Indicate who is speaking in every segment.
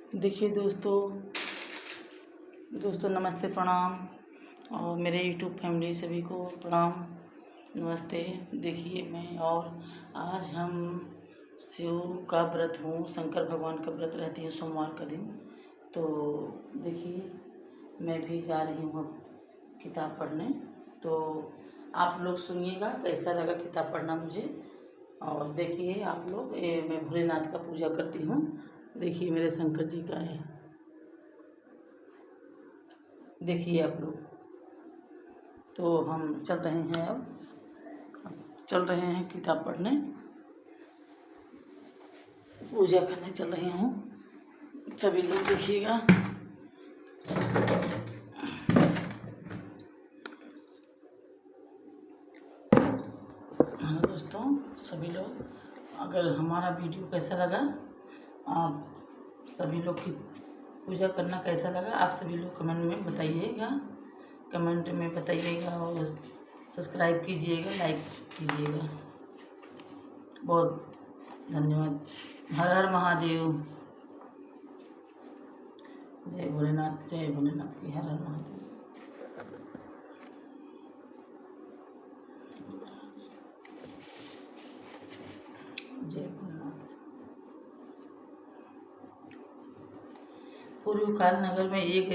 Speaker 1: देखिए दोस्तों नमस्ते, प्रणाम। और मेरे यूट्यूब फैमिली सभी को प्रणाम, नमस्ते। देखिए मैं और आज हम शिव का व्रत हूँ, शंकर भगवान का व्रत रहती है सोमवार का दिन। तो देखिए मैं भी जा रही हूँ अब किताब पढ़ने। तो आप लोग सुनिएगा कैसा लगा किताब पढ़ना मुझे। और देखिए आप लोग, ये मैं भोलेनाथ का पूजा करती हूँ। देखिए मेरे शंकर जी का है, देखिए आप लोग। तो हम चल रहे हैं, अब चल रहे हैं किताब पढ़ने, पूजा करने चल रही हूँ। सभी लोग देखिएगा। हाँ दोस्तों, सभी लोग, अगर हमारा वीडियो कैसा लगा, आप सभी लोग की पूजा करना कैसा लगा, आप सभी लोग कमेंट में बताइएगा, और सब्सक्राइब कीजिएगा, लाइक कीजिएगा। बहुत धन्यवाद। हर हर महादेव। जय भोलेनाथ, जय भोलेनाथ की हर हर महादेव। जय भोलेनाथ। पूर्व काल नगर में एक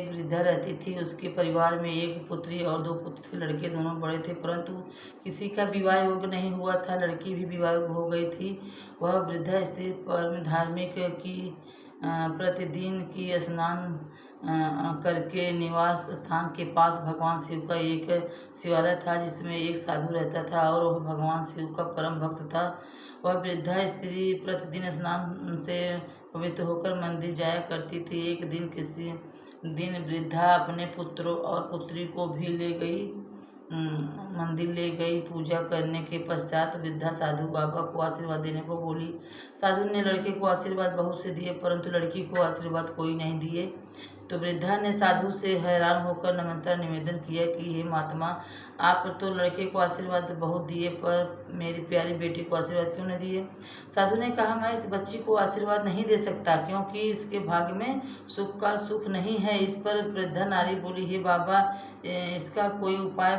Speaker 1: वृद्धा रहती थी। उसके परिवार में एक पुत्री और 2 पुत्र थे। लड़के दोनों बड़े थे, परंतु किसी का विवाह योग्य नहीं हुआ था। लड़की भी विवाह योग्य हो गई थी। वह वृद्धा स्त्री परम धार्मिक की प्रतिदिन की स्नान करके निवास स्थान के पास भगवान शिव का एक शिवालय था, जिसमें एक साधु रहता था और वह भगवान शिव का परम भक्त था। वह वृद्धा स्त्री प्रतिदिन स्नान से पवित्र होकर मंदिर जाया करती थी। एक दिन किसी दिन वृद्धा अपने पुत्रों और पुत्री को भी ले गई, मंदिर ले गई। पूजा करने के पश्चात वृद्धा साधु बाबा को आशीर्वाद देने को बोली। साधु ने लड़के को आशीर्वाद बहुत से दिए, परंतु लड़की को आशीर्वाद कोई नहीं दिए। तो वृद्धा ने साधु से हैरान होकर निवेदन किया कि हे महात्मा, आप तो लड़के को आशीर्वाद बहुत दिए, पर मेरी प्यारी बेटी को आशीर्वाद क्यों नहीं दिए? साधु ने कहा, मैं इस बच्ची को आशीर्वाद नहीं दे सकता, क्योंकि इसके भाग्य में सुख का सुख नहीं है। इस पर वृद्धा नारी बोली, हे बाबा, इसका कोई उपाय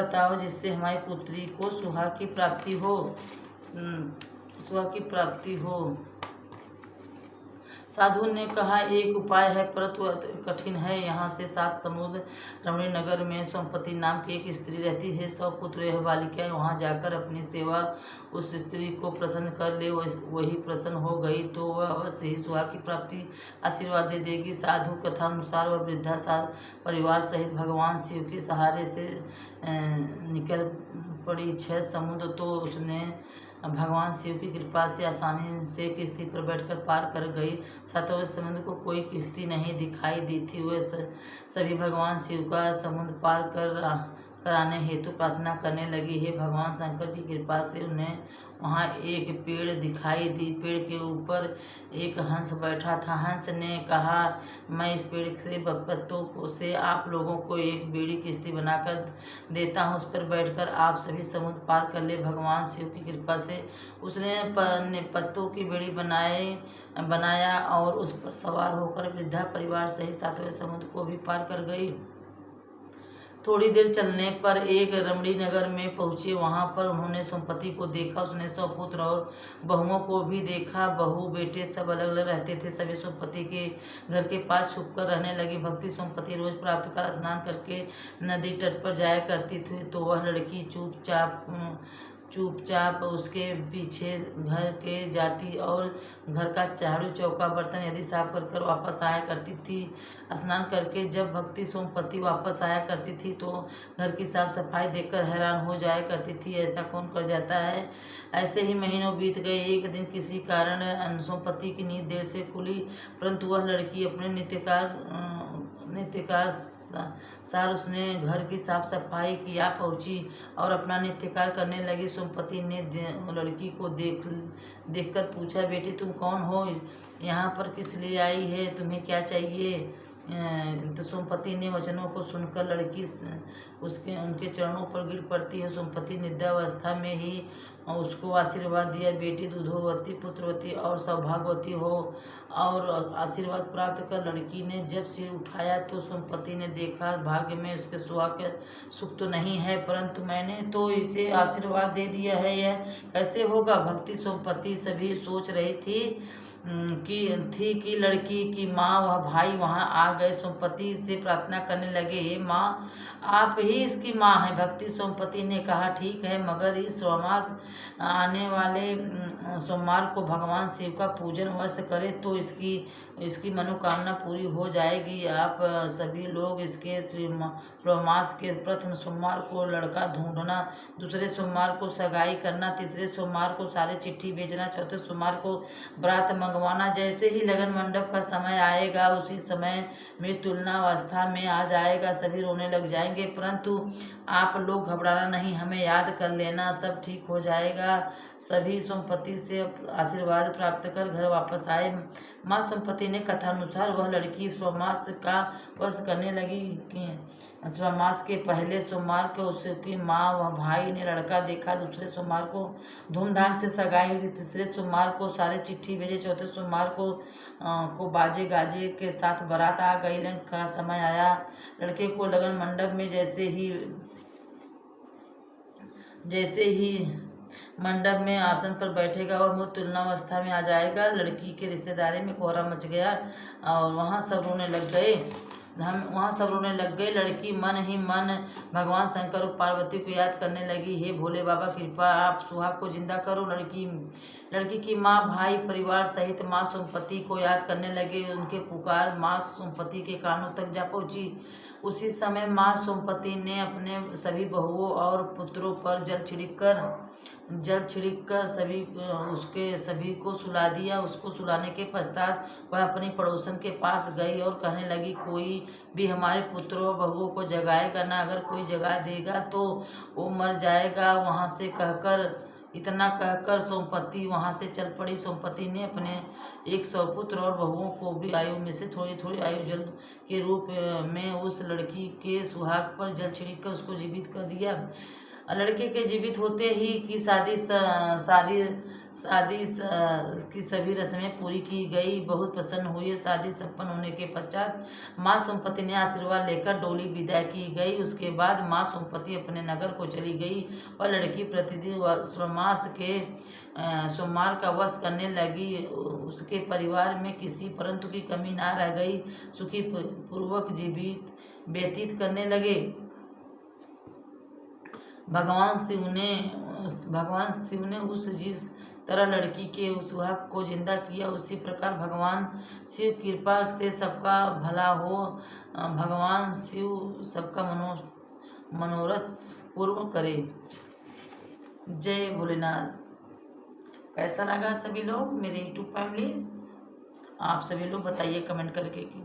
Speaker 1: बताओ जिससे हमारी पुत्री को सुहाग की प्राप्ति हो। साधु ने कहा, एक उपाय है, परंतु कठिन है। यहाँ से 7 समुद्र रमणी नगर में सोमपति नाम की एक स्त्री रहती है। 100 पुत्र यह बालिकाएं वहाँ जाकर अपनी सेवा उस स्त्री को प्रसन्न कर ले। वही प्रसन्न हो गई तो वह अवश्य ही सुहाग की प्राप्ति आशीर्वाद दे देगी। साधु कथानुसार वह वृद्धा परिवार सहित भगवान शिव के सहारे से निकल पड़ी। 6 समुद्र तो उसने भगवान शिव की कृपा से आसानी से किश्ती पर बैठकर पार कर गई। 7वें समुद्र को कोई किश्ती नहीं दिखाई दी थी। वे सभी भगवान शिव का समुद्र पार कराने हेतु प्रार्थना करने लगी। हे भगवान शंकर की कृपा से उन्हें वहाँ एक पेड़ दिखाई दी। पेड़ के ऊपर एक हंस बैठा था। हंस ने कहा, मैं इस पेड़ से पत्तों से आप लोगों को एक बेड़ी किश्ती बनाकर देता हूँ। उस पर बैठकर आप सभी समुद्र पार कर ले। भगवान शिव की कृपा से उसने पत्तों की बेड़ी बनाया और उस पर सवार होकर वृद्धा परिवार सहित 7वें समुद्र को भी पार कर गई। थोड़ी देर चलने पर एक रमणी नगर में पहुँचे। वहाँ पर उन्होंने सोमपति को देखा। उसने 100 पुत्र और बहुओं को भी देखा। बहू बेटे सब अलग अलग रहते थे। सभी सोमपति के घर के पास छुपकर रहने लगी। भक्ति सोमपति रोज प्राप्त काल स्नान करके नदी तट पर जाया करती थी, तो वह लड़की चुपचाप उसके पीछे घर के जाती और घर का झाड़ू चौका बर्तन यदि साफ कर वापस आया करती थी। स्नान करके जब भक्ति सोमपति वापस आया करती थी तो घर की साफ सफाई देखकर हैरान हो जाया करती थी, ऐसा कौन कर जाता है। ऐसे ही महीनों बीत गए। एक दिन किसी कारण सोमपति की नींद देर से खुली, परंतु वह लड़की अपने नित्यकार सार उसने घर की साफ सफाई किया पहुंची और अपना नित्यकार करने लगी। सोमपति ने लड़की को देखकर पूछा, बेटी तुम कौन हो, यहाँ पर किस लिए आई है, तुम्हें क्या चाहिए? तो सोमपति ने वचनों को सुनकर उनके चरणों पर गिर पड़ती है। सोमपति निद्रावस्था में ही उसको आशीर्वाद दिया, बेटी दुधोवती, पुत्रवती और सौभाग्यवती हो और आशीर्वाद प्राप्त कर। लड़की ने जब सिर उठाया तो सोमपति ने देखा, भाग्य में उसके सुख तो नहीं है, परंतु मैंने तो इसे आशीर्वाद दे दिया है, यह कैसे होगा। भक्ति सोमपति सभी सोच रही थी कि लड़की की माँ वह भाई वहाँ आ गए। सोमपति से प्रार्थना करने लगे, हे माँ, आप ही इसकी माँ हैं। भक्ति सोमपति ने कहा, ठीक है, मगर इस मास आने वाले सोमवार को भगवान शिव का पूजन वस्त्र करें तो इसकी मनोकामना पूरी हो जाएगी। आप सभी लोग इसके मास के प्रथम सोमवार को लड़का ढूंढना, दूसरे सोमवार को सगाई करना, तीसरे सोमवार को सारे चिट्ठी भेजना, चौथे सोमवार को बारात मंगवाना। जैसे ही लगन मंडप का समय आएगा उसी समय में तुलनावस्था में आ जाएगा, सभी रोने लग जाएंगे, परंतु आप लोग घबराना नहीं, हमें याद कर लेना, सब ठीक हो जाएगा। सभी सोमपति से आशीर्वाद प्राप्त कर घर वापस आए। माँ सोमपति ने कथानुसार वह लड़की सोमवास का व्रत करने लगी कि सोमवास के पहले सोमवार को उसकी माँ व भाई ने लड़का देखा, दूसरे सोमवार को धूमधाम से सगाई हुई, तीसरे सोमवार को सारे चिट्ठी भेजे, चौथे सोमवार को बाजे गाजे के साथ बारात आ गई। लंग का समय आया, लड़के को लगन मंडप में जैसे ही मंडप में आसन पर बैठेगा और मुँह तुलनावस्था में आ जाएगा। लड़की के रिश्तेदारी में कोहरा मच गया और वहाँ सब रोने लग गए। लड़की मन ही मन भगवान शंकर और पार्वती को याद करने लगी, हे भोले बाबा, कृपा आप सुहाग को जिंदा करो। लड़की की माँ भाई परिवार सहित माँ सोमपति को याद करने लगे। उनके पुकार माँ सोमपति के कानों तक जा पहुँची। उसी समय माँ सोमपति ने अपने सभी बहुओं और पुत्रों पर जल छिड़क कर सभी को सुला दिया। उसको सुलाने के पश्चात वह अपनी पड़ोसन के पास गई और कहने लगी, कोई भी हमारे पुत्रों और बहुओं को जगाएगा ना, अगर कोई जगा देगा तो वो मर जाएगा। इतना कहकर सोमपति वहाँ से चल पड़ी। सोमपति ने अपने 100 पुत्र और बहुओं को भी आयु में से थोड़ी थोड़ी आयु जल के रूप में उस लड़की के सुहाग पर जल छिड़क कर उसको जीवित कर दिया। लड़के के जीवित होते ही की शादी की सभी रस्में पूरी की गई। बहुत प्रसन्न हुए। शादी संपन्न होने के पश्चात माँ सोमपति ने आशीर्वाद लेकर डोली विदा की गई। उसके बाद माँ सोमपति अपने नगर को चली गई और लड़की प्रतिदिन सोमवार का व्रत करने लगी। उसके परिवार में किसी परंतु की कमी ना रह गई। सुखी पूर्वक जीवित व्यतीत करने लगे। भगवान शिव ने जिस तरह लड़की के सुहाग को जिंदा किया, उसी प्रकार भगवान शिव कृपा से सबका भला हो। भगवान शिव सबका मनोरथ पूर्ण करे। जय भोलेनाथ। कैसा लगा सभी लोग मेरे यूट्यूब फैमिली? आप सभी लोग बताइए कमेंट करके कि